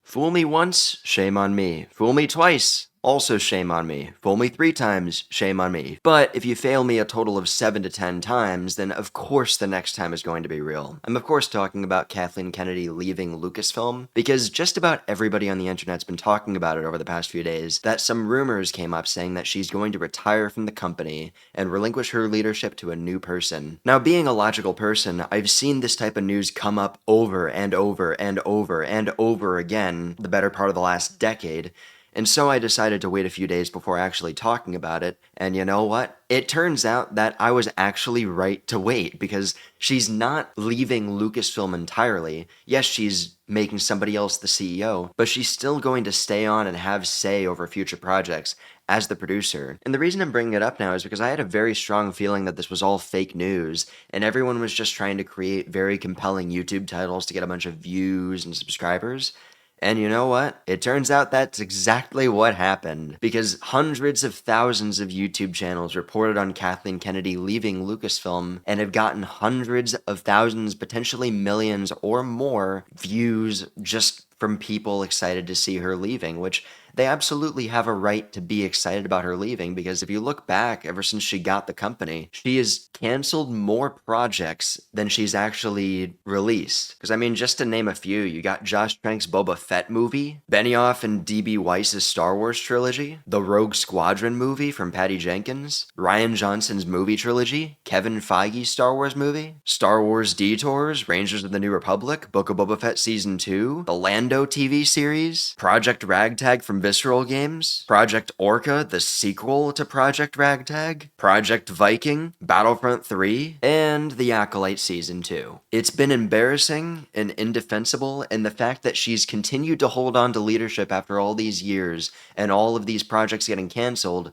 Fool me once, shame on me. Fool me twice, also shame on me. Fool me 3 times, shame on me. But if you fail me a total of 7 to 10 times, then of course the next time is going to be real. I'm of course talking about Kathleen Kennedy leaving Lucasfilm, because just about everybody on the internet's been talking about it over the past few days, that some rumors came up saying that she's going to retire from the company and relinquish her leadership to a new person. Now, being a logical person, I've seen this type of news come up over and over and over and over again the better part of the last decade, and so I decided to wait a few days before actually talking about it, and you know what? It turns out that I was actually right to wait, because she's not leaving Lucasfilm entirely. Yes, she's making somebody else the CEO, but she's still going to stay on and have say over future projects as the producer. And the reason I'm bringing it up now is because I had a very strong feeling that this was all fake news, and everyone was just trying to create very compelling YouTube titles to get a bunch of views and subscribers. And you know what? It turns out that's exactly what happened, because hundreds of thousands of YouTube channels reported on Kathleen Kennedy leaving Lucasfilm and have gotten hundreds of thousands, potentially millions or more views just from people excited to see her leaving, which they absolutely have a right to be excited about her leaving, because if you look back, ever since she got the company, she has canceled more projects than she's actually released. Because, I mean, just to name a few, you got Josh Trank's Boba Fett movie, Benioff and D.B. Weiss's Star Wars trilogy, the Rogue Squadron movie from Patty Jenkins, Rian Johnson's movie trilogy, Kevin Feige's Star Wars movie, Star Wars Detours, Rangers of the New Republic, Book of Boba Fett Season 2, the Lando TV series, Project Ragtag from Visceral Games, Project Orca, the sequel to Project Ragtag, Project Viking, Battlefront 3, and The Acolyte Season 2. It's been embarrassing and indefensible, and the fact that she's continued to hold on to leadership after all these years and all of these projects getting canceled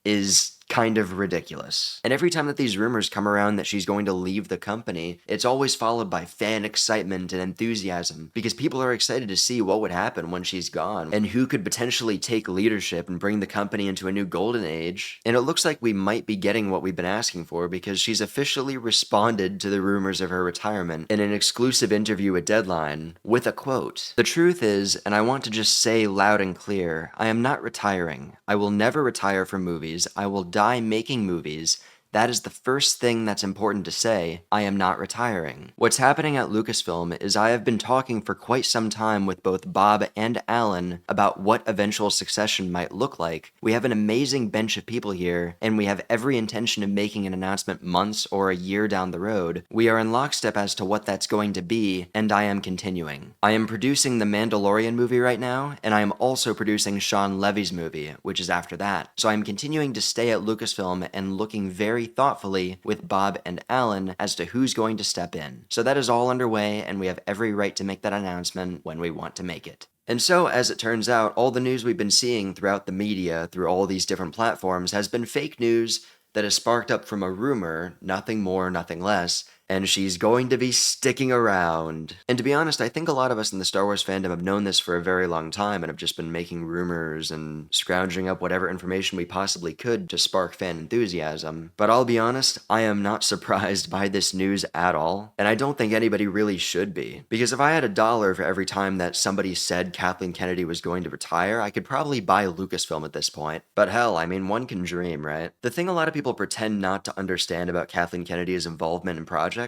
is kind of ridiculous. And every time that these rumors come around that she's going to leave the company, it's always followed by fan excitement and enthusiasm, because people are excited to see what would happen when she's gone and who could potentially take leadership and bring the company into a new golden age. And it looks like we might be getting what we've been asking for, because she's officially responded to the rumors of her retirement in an exclusive interview with Deadline with a quote. "The truth is, and I want to just say loud and clear, I am not retiring. I will never retire from movies. I will die making movies. That is the first thing that's important to say. I am not retiring." What's happening at Lucasfilm is I have been talking for quite some time with both Bob and Alan about what eventual succession might look like. We have an amazing bench of people here, and we have every intention of making an announcement months or a year down the road. We are in lockstep as to what that's going to be, and I am continuing. I am producing the Mandalorian movie right now, and I am also producing Sean Levy's movie, which is after that. So I'm continuing to stay at Lucasfilm and looking very thoughtfully with Bob and Alan as to who's going to step in. So that is all underway, and we have every right to make that announcement when we want to make it. And so, as it turns out, all the news we've been seeing throughout the media, through all these different platforms, has been fake news that is sparked up from a rumor, nothing more, nothing less, and she's going to be sticking around. And to be honest, I think a lot of us in the Star Wars fandom have known this for a very long time and have just been making rumors and scrounging up whatever information we possibly could to spark fan enthusiasm. But I'll be honest, I am not surprised by this news at all, and I don't think anybody really should be. Because if I had $1 for every time that somebody said Kathleen Kennedy was going to retire, I could probably buy Lucasfilm at this point. But hell, I mean, one can dream, right? The thing a lot of people pretend not to understand about Kathleen Kennedy's involvement in projects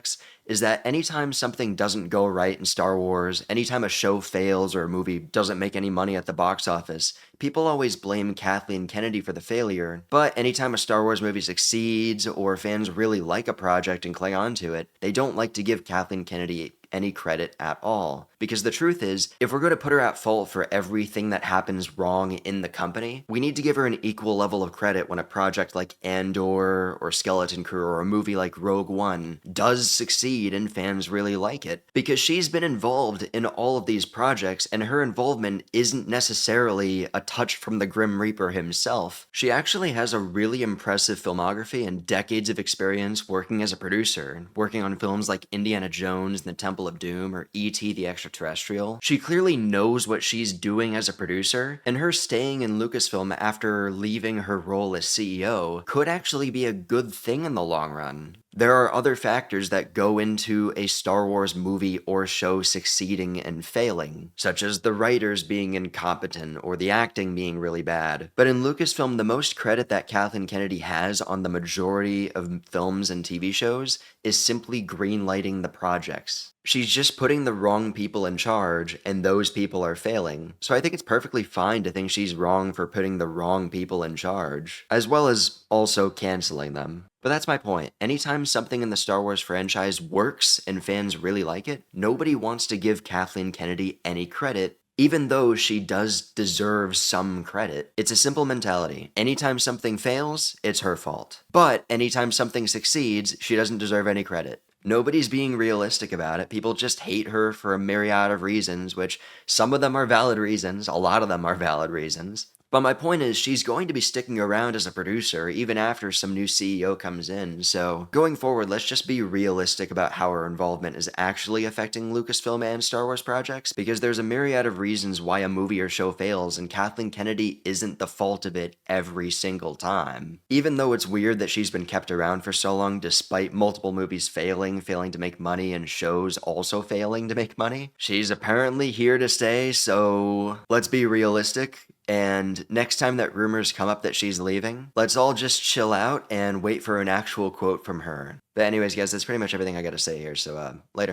is that anytime something doesn't go right in Star Wars, anytime a show fails or a movie doesn't make any money at the box office, people always blame Kathleen Kennedy for the failure. But anytime a Star Wars movie succeeds or fans really like a project and cling on to it, they don't like to give Kathleen Kennedy any credit at all. Because the truth is, if we're going to put her at fault for everything that happens wrong in the company, we need to give her an equal level of credit when a project like Andor or Skeleton Crew or a movie like Rogue One does succeed and fans really like it. Because she's been involved in all of these projects, and her involvement isn't necessarily a touch from the Grim Reaper himself. She actually has a really impressive filmography and decades of experience working as a producer, working on films like Indiana Jones and the Temple of Doom or E.T. the Extraterrestrial. She clearly knows what she's doing as a producer, and her staying in Lucasfilm after leaving her role as CEO could actually be a good thing in the long run. There are other factors that go into a Star Wars movie or show succeeding and failing, such as the writers being incompetent or the acting being really bad. But in Lucasfilm, the most credit that Kathleen Kennedy has on the majority of films and TV shows is simply greenlighting the projects. She's just putting the wrong people in charge, and those people are failing. So I think it's perfectly fine to think she's wrong for putting the wrong people in charge, as well as also canceling them. But that's my point. Anytime something in the Star Wars franchise works and fans really like it, nobody wants to give Kathleen Kennedy any credit, even though she does deserve some credit. It's a simple mentality. Anytime something fails, it's her fault. But anytime something succeeds, she doesn't deserve any credit. Nobody's being realistic about it. People just hate her for a myriad of reasons, which some of them are valid reasons, a lot of them are valid reasons. But my point is, she's going to be sticking around as a producer even after some new CEO comes in, so going forward, let's just be realistic about how her involvement is actually affecting Lucasfilm and Star Wars projects, because there's a myriad of reasons why a movie or show fails, and Kathleen Kennedy isn't the fault of it every single time. Even though it's weird that she's been kept around for so long despite multiple movies failing to make money, and shows also failing to make money, she's apparently here to stay, so let's be realistic. And next time that rumors come up that she's leaving, let's all just chill out and wait for an actual quote from her. But anyways, guys, that's pretty much everything I gotta say here, so later.